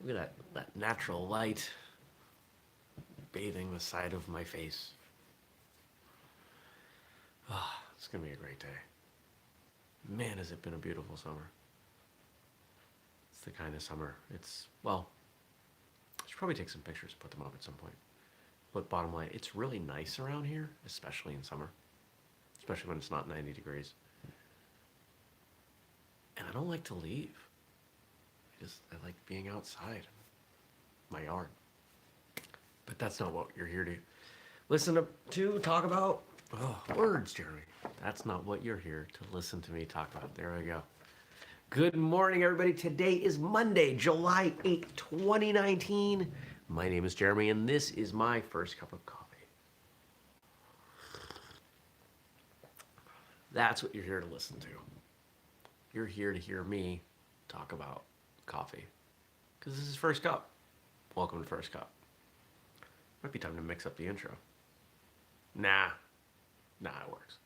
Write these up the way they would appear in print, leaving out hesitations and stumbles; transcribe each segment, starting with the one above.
Look at that natural light bathing the side of my face. Ah, it's going to be a great day. Man, has it been a beautiful summer. It's the kind of summer. Well, I should probably take some pictures, put them up at some point. But bottom line, it's really nice around here, especially in summer. Especially when it's not 90 degrees. And I don't like to leave. I like being outside, my yard. But that's not what you're here to listen to talk about. Oh, words, Jeremy. That's not what you're here to listen to me talk about. There we go. Good morning, everybody. Today is Monday, July 8th, 2019. My name is Jeremy, and this is my first cup of coffee. That's what you're here to listen to. You're here to hear me talk about coffee. Because this is First Cup. Welcome to First Cup. Might be time to mix up the intro. Nah, it works.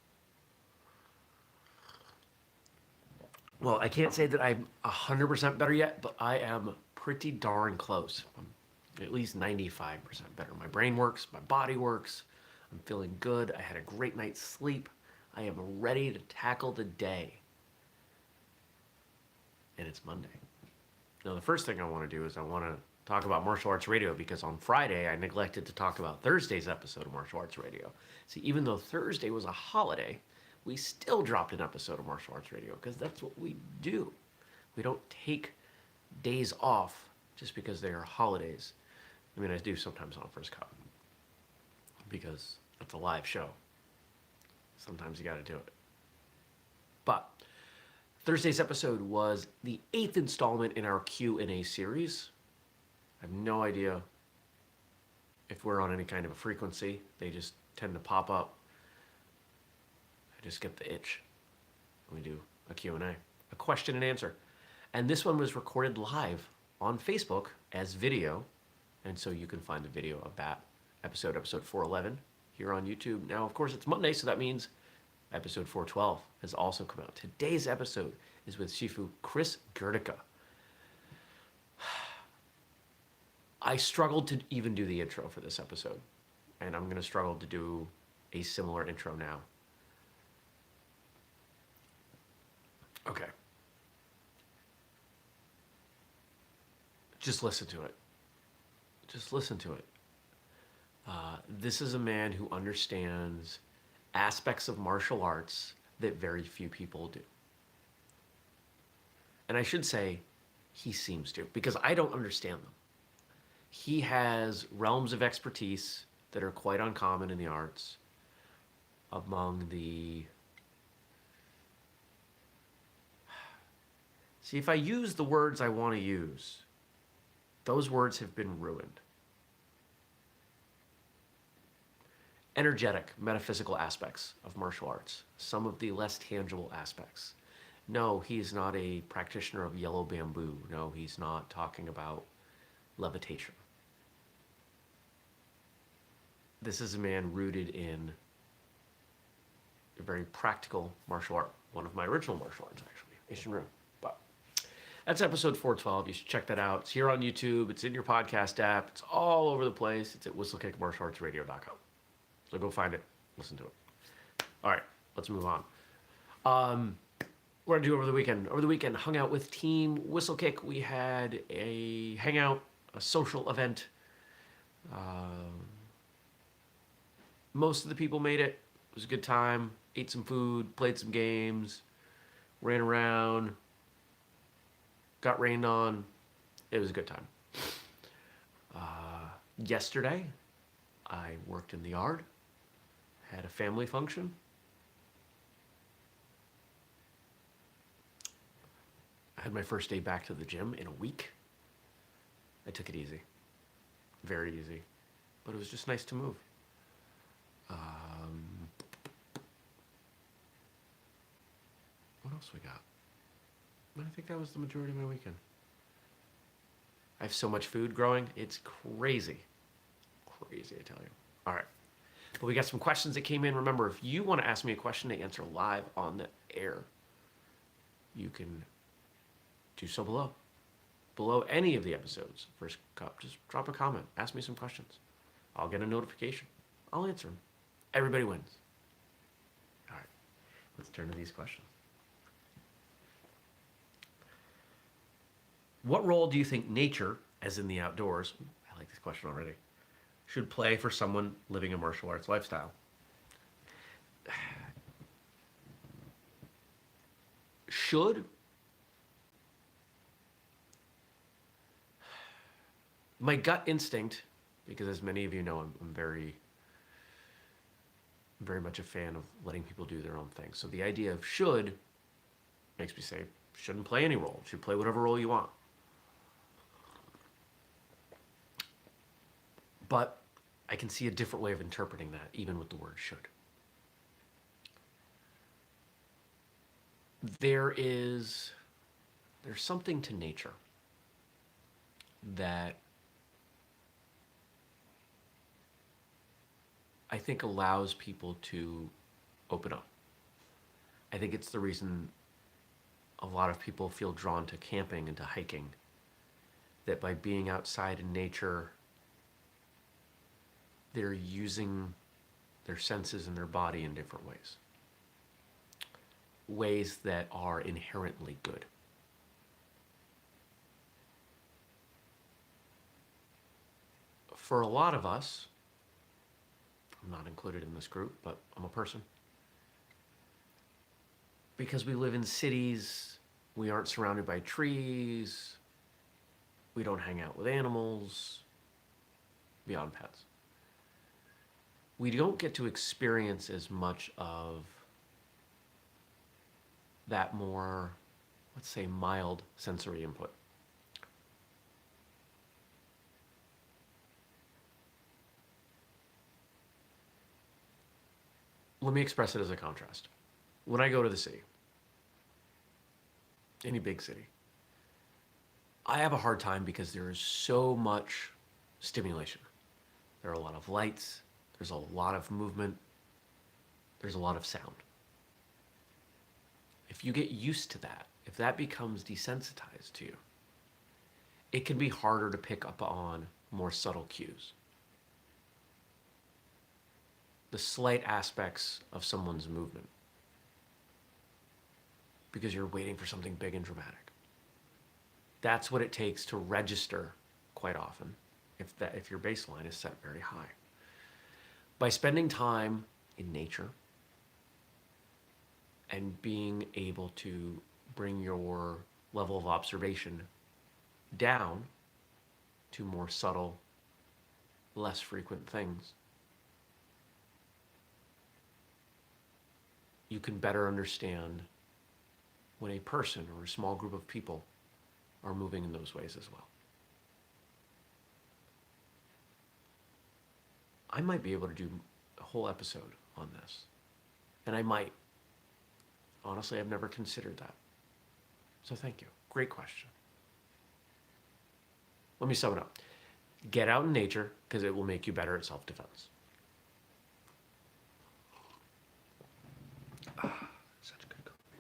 Well, I can't say that I'm 100% better yet, but I am pretty darn close. I'm at least 95% better. My brain works, my body works. I'm feeling good. I had a great night's sleep. I am ready to tackle the day. And it's Monday. Now, the first thing I want to do is I want to talk about Martial Arts Radio, because on Friday I neglected to talk about Thursday's episode of Martial Arts Radio. See, even though Thursday was a holiday, we still dropped an episode of Martial Arts Radio because that's what we do. We don't take days off just because they are holidays. I mean, I do sometimes on First Cup because it's a live show. Sometimes you got to do it. But Thursday's episode was the 8th installment in our Q&A series. I have no idea if we're on any kind of a frequency. They just tend to pop up. I just get the itch when we do a Q&A, a question and answer. And this one was recorded live on Facebook as video. And so you can find the video of that episode 411 here on YouTube. Now, of course, it's Monday, so that means episode 412 has also come out. Today's episode is with Shifu Chris Gertica. I struggled to even do the intro for this episode, and I'm going to struggle to do a similar intro now. Okay. Just listen to it. Just listen to it. This is a man who understands aspects of martial arts that very few people do. And I should say, he seems to, because I don't understand them. He has realms of expertise that are quite uncommon in the arts. Among the... See, if I use the words I want to use, those words have been ruined. Energetic, metaphysical aspects of martial arts. Some of the less tangible aspects. No, he's not a practitioner of yellow bamboo. No, he's not talking about levitation. This is a man rooted in a very practical martial art. One of my original martial arts, actually, Ishinryu. But that's episode 412. You should check that out. It's here on YouTube. It's in your podcast app. It's all over the place. It's at whistlekickmartialartsradio.com. So go find it. Listen to it. All right, let's move on. What did I do over the weekend? Over the weekend, hung out with Team Whistlekick. We had a hangout, a social event. Most of the people made it. It was a good time. Ate some food, played some games, ran around, got rained on. It was a good time. Yesterday, I worked in the yard, had a family function. I had my first day back to the gym in a week. I took it easy. Very easy. But it was just nice to move. What else we got? I think that was the majority of my weekend. I have so much food growing. It's crazy. Crazy, I tell you. All right. But we got some questions that came in. Remember, if you want to ask me a question to answer live on the air, you can do so below. below any of the episodes, First Cup, just drop a comment. Ask me some questions. I'll get a notification. I'll answer them. Everybody wins. All right, let's turn to these questions. What role do you think nature, as in the outdoors, I like this question already, should play for someone living a martial arts lifestyle? Should? My gut instinct, because as many of you know, I'm very, very much a fan of letting people do their own thing. So the idea of should makes me say, shouldn't play any role. Should play whatever role you want. But I can see a different way of interpreting that, even with the word should. There's something to nature that I think allows people to open up. I think it's the reason a lot of people feel drawn to camping and to hiking, that by being outside in nature, they're using their senses and their body in different ways. Ways that are inherently good. For a lot of us, I'm not included in this group, but I'm a person. Because we live in cities, we aren't surrounded by trees, we don't hang out with animals, beyond pets. We don't get to experience as much of that more, let's say, mild sensory input. Let me express it as a contrast. When I go to the city, any big city, I have a hard time because there is so much stimulation. There are a lot of lights, there's a lot of movement, there's a lot of sound. If you get used to that, if that becomes desensitized to you, it can be harder to pick up on more subtle cues. The slight aspects of someone's movement, because you're waiting for something big and dramatic. That's what it takes to register quite often if your baseline is set very high. By spending time in nature and being able to bring your level of observation down to more subtle, less frequent things, you can better understand when a person or a small group of people are moving in those ways as well. I might be able to do a whole episode on this, and I might. Honestly, I've never considered that. So thank you. Great question. Let me sum it up. Get out in nature because it will make you better at self-defense. Such a good coffee.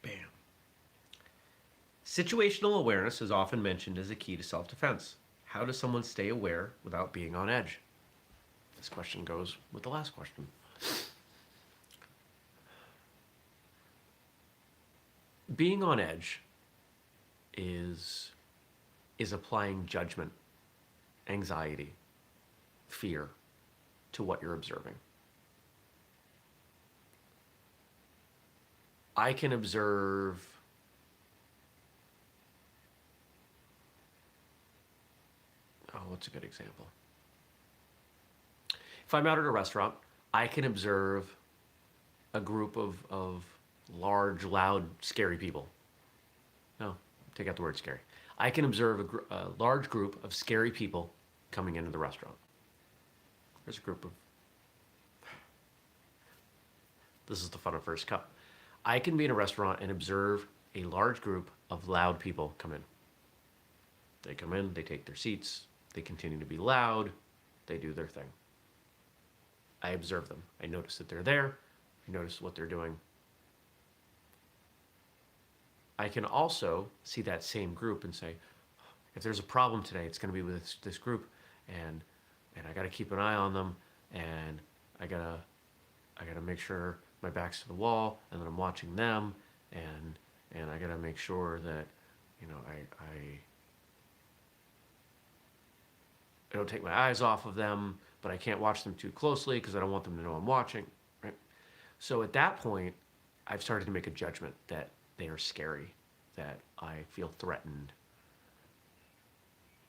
Bam. Situational awareness is often mentioned as a key to self-defense. How does someone stay aware without being on edge? This question goes with the last question. Being on edge is applying judgment, anxiety, fear to what you're observing. I can observe what's a good example? If I'm out at a restaurant, I can observe a group of large, loud, scary people. No, take out the word scary. I can observe a large group of scary people coming into the restaurant. There's a group of... This is the fun of First Cup. I can be in a restaurant and observe a large group of loud people come in. They come in, they take their seats, they continue to be loud, they do their thing. I observe them. I notice that they're there. I notice what they're doing. I can also see that same group and say, if there's a problem today, it's going to be with this group, and I got to keep an eye on them, and I gotta make sure my back's to the wall, and that I'm watching them, and I gotta make sure that I don't take my eyes off of them, but I can't watch them too closely because I don't want them to know I'm watching, right? So at that point, I've started to make a judgment that they are scary, that I feel threatened.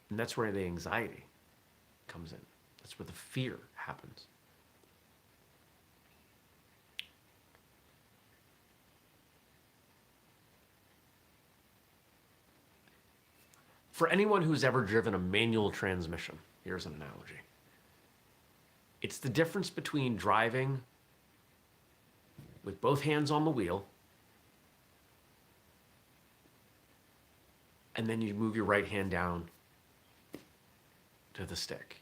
And that's where the anxiety comes in. That's where the fear happens. For anyone who's ever driven a manual transmission, here's an analogy. It's the difference between driving with both hands on the wheel and then you move your right hand down to the stick.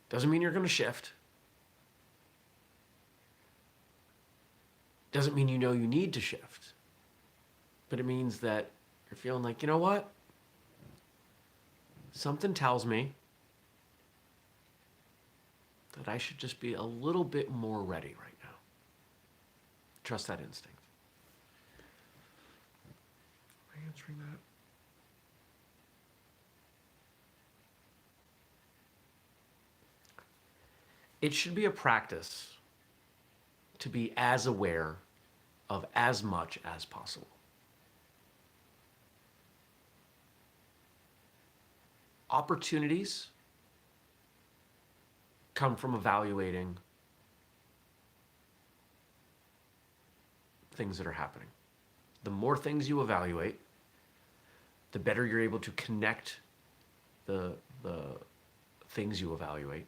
Doesn't mean you're going to shift. Doesn't mean you know you need to shift. But it means that you're feeling like, you know what? Something tells me that I should just be a little bit more ready right now. Trust that instinct. Am I answering that? It should be a practice to be as aware of as much as possible. Opportunities come from evaluating things that are happening. The more things you evaluate, the better you're able to connect the things you evaluate,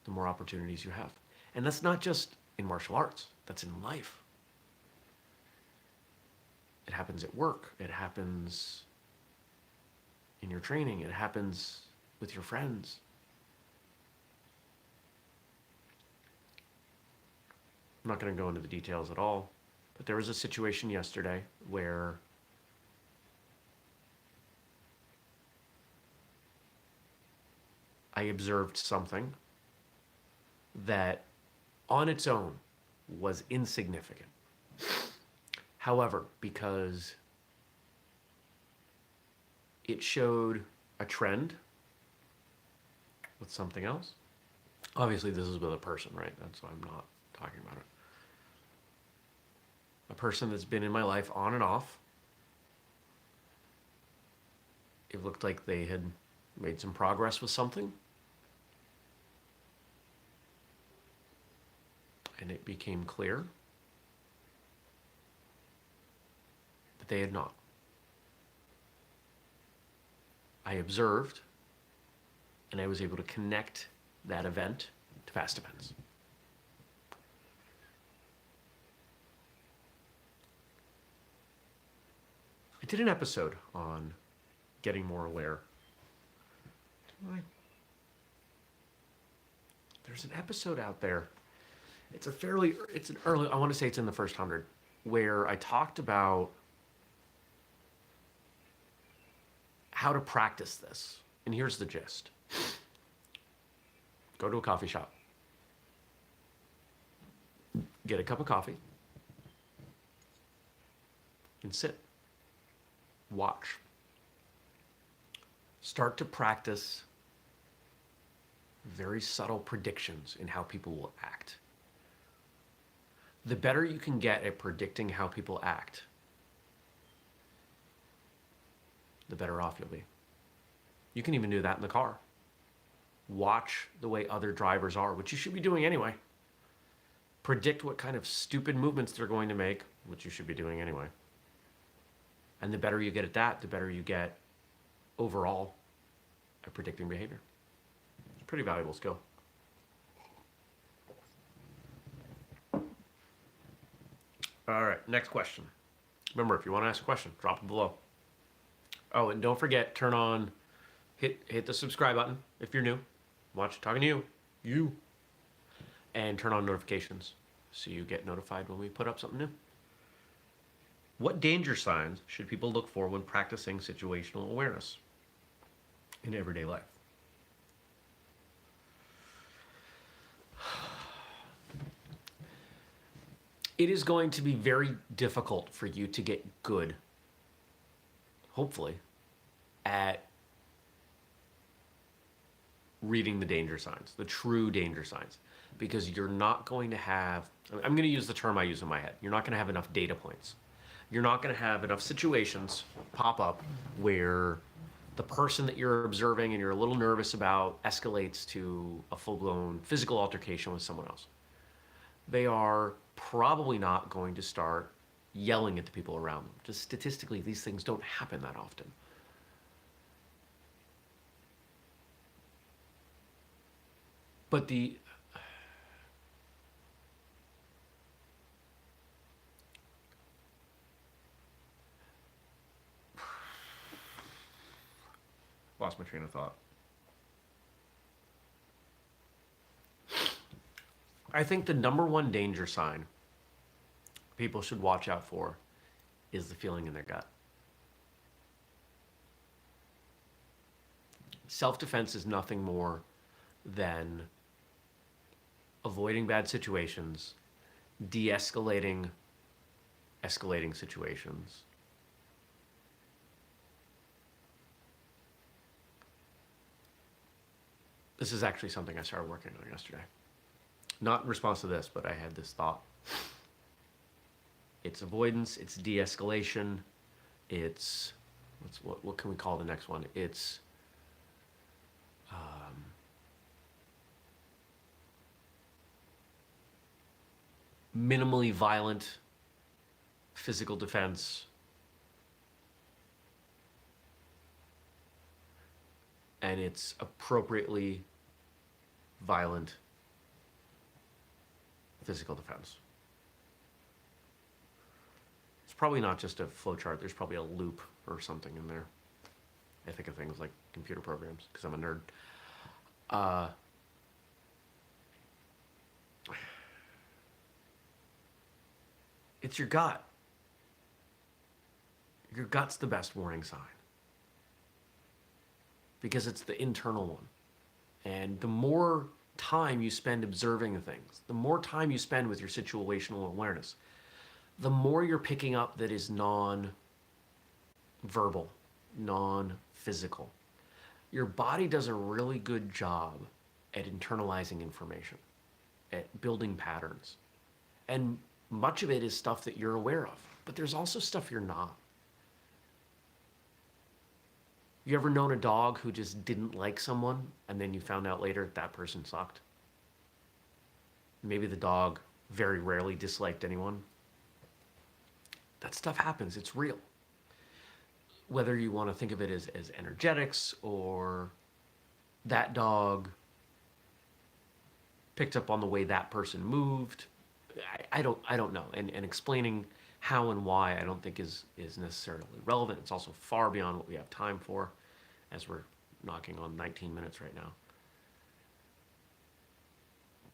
the more opportunities you have. And that's not just in martial arts, that's in life. It happens at work, it happens in your training, it happens with your friends. I'm not going to go into the details at all, but there was a situation yesterday where I observed something that on its own was insignificant. However, because it showed a trend with something else, obviously this is with a person, right? That's why I'm not talking about it. A person that's been in my life on and off. It looked like they had made some progress with something. And it became clear that they had not. I observed, and I was able to connect that event to past events. I did an episode on getting more aware. There's an episode out there. It's an early, I want to say it's in the first 100, where I talked about how to practice this. And here's the gist. Go to a coffee shop. Get a cup of coffee. And sit. Watch. Start to practice very subtle predictions in how people will act. The better you can get at predicting how people act, the better off you'll be. You can even do that in the car. Watch the way other drivers are, which you should be doing anyway. Predict what kind of stupid movements they're going to make, which you should be doing anyway. And the better you get at that, the better you get overall at predicting behavior. It's a pretty valuable skill. All right, next question. Remember, if you want to ask a question, drop it below. Oh, and don't forget, hit the subscribe button if you're new. Talking to you. and turn on notifications so you get notified when we put up something new. What danger signs should people look for when practicing situational awareness in everyday life? It is going to be very difficult for you to get good, hopefully, at reading the danger signs, the true danger signs, because you're not going to have, I'm going to use the term I use in my head, you're not going to have enough data points. You're not going to have enough situations pop up where the person that you're observing and you're a little nervous about escalates to a full-blown physical altercation with someone else. They are probably not going to start yelling at the people around them. Just statistically, these things don't happen that often. But lost my train of thought. I think the number one danger sign people should watch out for is the feeling in their gut. Self-defense is nothing more than avoiding bad situations, de-escalating escalating situations. This is actually something I started working on yesterday. Not in response to this, but I had this thought. It's avoidance, it's de-escalation, it's, what can we call the next one? It's minimally violent physical defense, and it's appropriately violent physical defense. It's probably not just a flowchart. There's probably a loop or something in there. I think of things like computer programs because I'm a nerd. It's your gut. Your gut's the best warning sign because it's the internal one. And the more time you spend observing things, the more time you spend with your situational awareness, the more you're picking up that is non-verbal, non-physical. Your body does a really good job at internalizing information, at building patterns. And much of it is stuff that you're aware of, but there's also stuff you're not. You ever known a dog who just didn't like someone and then you found out later that person sucked? Maybe the dog very rarely disliked anyone. That stuff happens, it's real. Whether you want to think of it as energetics or that dog picked up on the way that person moved, I don't know. And explaining how and why I don't think is necessarily relevant. It's also far beyond what we have time for, as we're knocking on 19 minutes right now.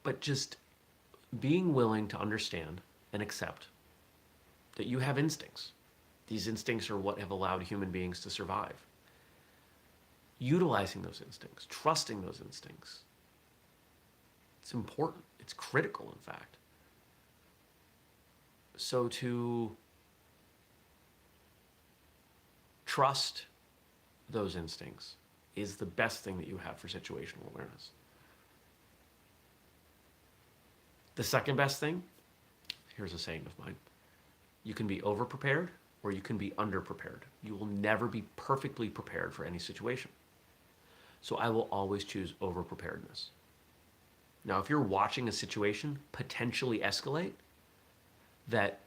But just being willing to understand and accept that you have instincts. These instincts are what have allowed human beings to survive. Utilizing those instincts, trusting those instincts. It's important. It's critical, in fact. So to trust those instincts is the best thing that you have for situational awareness. The second best thing, here's a saying of mine, you can be over-prepared or you can be under-prepared. You will never be perfectly prepared for any situation. So I will always choose over-preparedness. Now, if you're watching a situation potentially escalate, that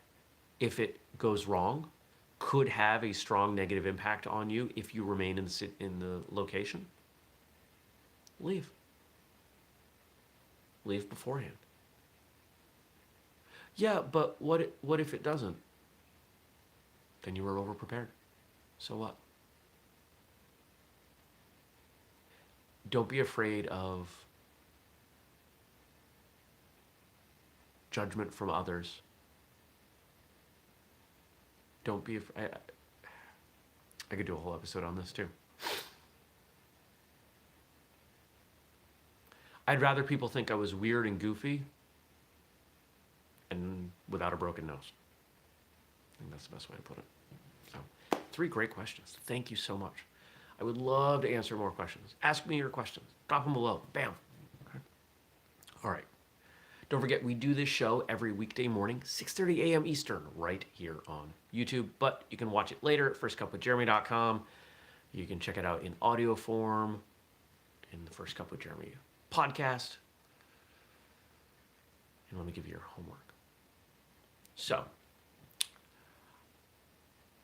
if it goes wrong, could have a strong negative impact on you if you remain in the location, leave. Leave beforehand. Yeah, but what if it doesn't? Then you were over-prepared. So what? Don't be afraid of judgment from others. Don't be afraid. I could do a whole episode on this too. I'd rather people think I was weird and goofy and without a broken nose. I think that's the best way to put it. So, 3 great questions. Thank you so much. I would love to answer more questions. Ask me your questions. Drop them below. Bam. Okay. All right. Don't forget, we do this show every weekday morning, 6:30 a.m. Eastern, right here on YouTube. But you can watch it later at firstcupwithjeremy.com. You can check it out in audio form in the First Cup with Jeremy podcast. And let me give you your homework. So,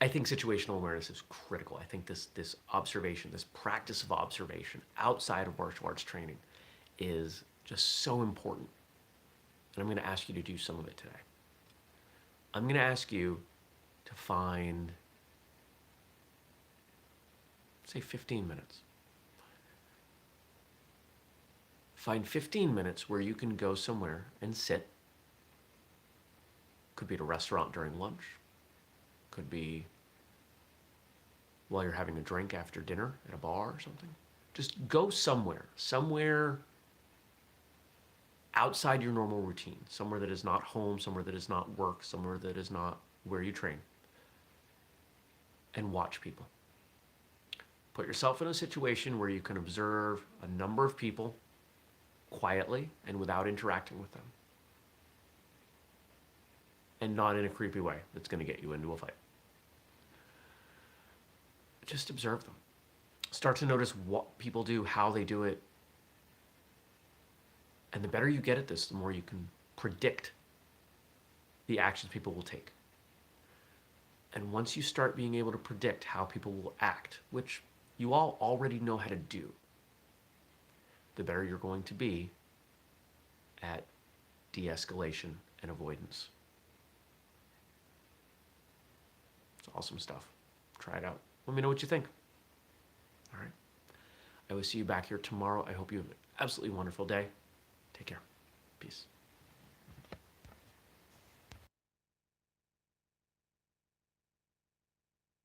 I think situational awareness is critical. I think this observation, this practice of observation outside of martial arts training is just so important. And I'm going to ask you to do some of it today. I'm going to ask you to find, say, 15 minutes. Find 15 minutes where you can go somewhere and sit. Could be at a restaurant during lunch. Could be while you're having a drink after dinner at a bar or something. Just go somewhere outside your normal routine, somewhere that is not home, somewhere that is not work, somewhere that is not where you train, and watch people. Put yourself in a situation where you can observe a number of people quietly and without interacting with them, and not in a creepy way that's going to get you into a fight. Just observe them. Start to notice what people do, how they do it. And the better you get at this, the more you can predict the actions people will take. And once you start being able to predict how people will act, which you all already know how to do, the better you're going to be at de-escalation and avoidance. It's awesome stuff. Try it out. Let me know what you think. All right. I will see you back here tomorrow. I hope you have an absolutely wonderful day. Take care. Peace.